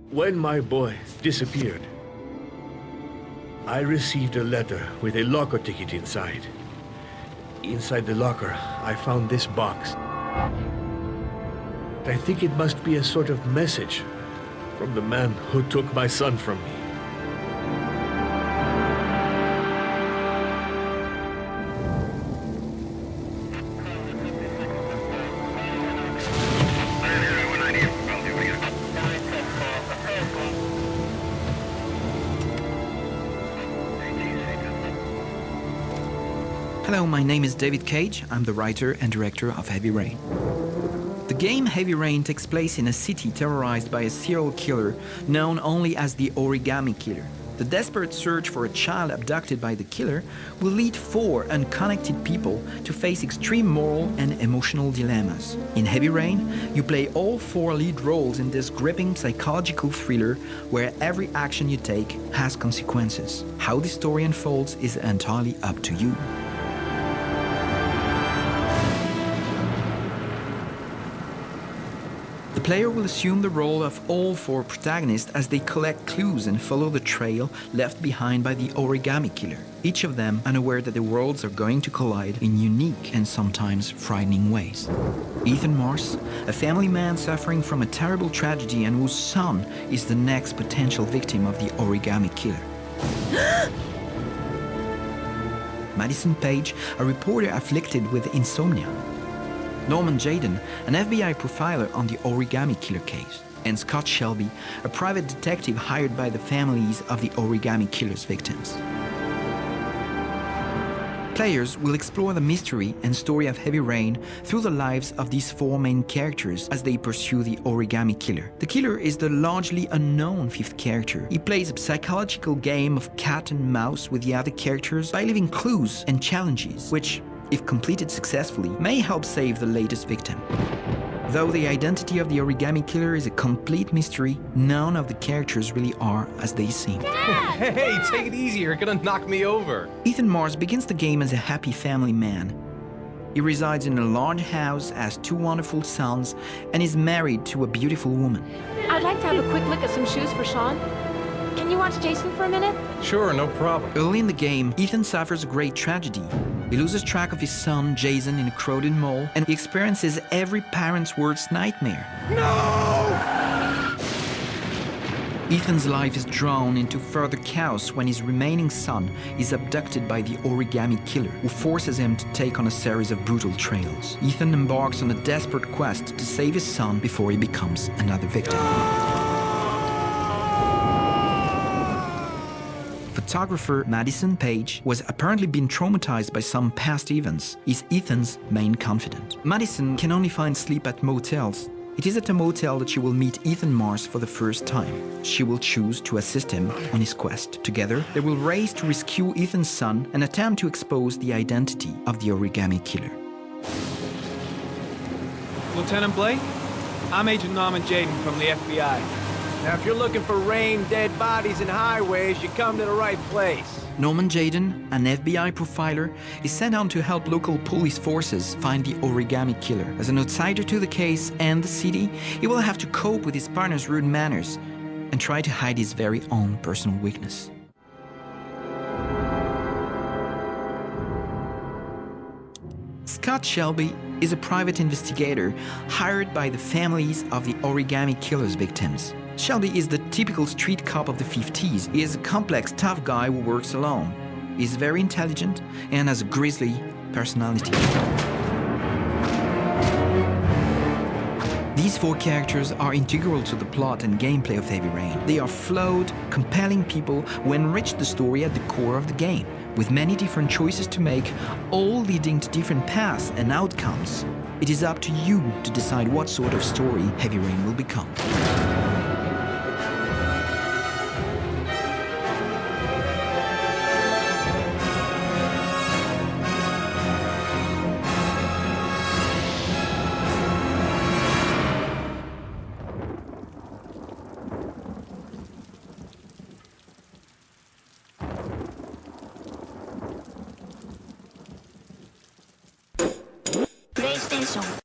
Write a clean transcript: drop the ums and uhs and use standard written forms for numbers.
When my boy disappeared, I received a letter with a locker ticket inside. Inside the locker, I found this box. I think it must be a sort of message from the man who took my son from me. Hello, my name is David Cage. I'm the writer and director of Heavy Rain. The game Heavy Rain takes place in a city terrorized by a serial killer known only as the Origami Killer. The desperate search for a child abducted by the killer will lead 4 unconnected people to face extreme moral and emotional dilemmas. In Heavy Rain, you play all 4 lead roles in this gripping psychological thriller where every action you take has consequences. How the story unfolds is entirely up to you. The player will assume the role of all 4 protagonists as they collect clues and follow the trail left behind by the Origami Killer, each of them unaware that the worlds are going to collide in unique and sometimes frightening ways. Ethan Mars, a family man suffering from a terrible tragedy and whose son is the next potential victim of the Origami Killer. Madison Page, a reporter afflicted with insomnia. Norman Jayden, an FBI profiler on the Origami Killer case, and Scott Shelby, a private detective hired by the families of the Origami Killer's victims. Players will explore the mystery and story of Heavy Rain through the lives of these 4 main characters as they pursue the Origami Killer. The killer is the largely unknown 5th character. He plays a psychological game of cat and mouse with the other characters by leaving clues and challenges, which, if completed successfully, may help save the latest victim. Though the identity of the Origami Killer is a complete mystery, none of the characters really are as they seem. Dad! Hey, take it easy, you're gonna knock me over. Ethan Mars begins the game as a happy family man. He resides in a large house, has 2 wonderful sons, and is married to a beautiful woman. I'd like to have a quick look at some shoes for Sean. Can you watch Jason for a minute? Sure, no problem. Early in the game, Ethan suffers a great tragedy. He loses track of his son, Jason, in a crowded mall, and he experiences every parent's worst nightmare. No! Ethan's life is drawn into further chaos when his remaining son is abducted by the Origami Killer, who forces him to take on a series of brutal trails. Ethan embarks on a desperate quest to save his son before he becomes another victim. Photographer Madison Page was apparently been traumatized by some past events. Is Ethan's main confidant. Madison can only find sleep at motels. It is at a motel that she will meet Ethan Mars for the first time. She will choose to assist him on his quest. Together, they will race to rescue Ethan's son and attempt to expose the identity of the Origami Killer. Lieutenant Blake, I'm Agent Norman Jayden from the FBI. Now, if you're looking for rain, dead bodies, and highways, you come to the right place. Norman Jayden, an FBI profiler, is sent on to help local police forces find the Origami Killer. As an outsider to the case and the city, he will have to cope with his partner's rude manners and try to hide his very own personal weakness. Scott Shelby is a private investigator hired by the families of the Origami Killer's victims. Shelby is the typical street cop of the 50s. He is a complex, tough guy who works alone. He's very intelligent and has a grisly personality. These 4 characters are integral to the plot and gameplay of Heavy Rain. They are flawed, compelling people who enrich the story at the core of the game, with many different choices to make, all leading to different paths and outcomes. It is up to you to decide what sort of story Heavy Rain will become. PlayStation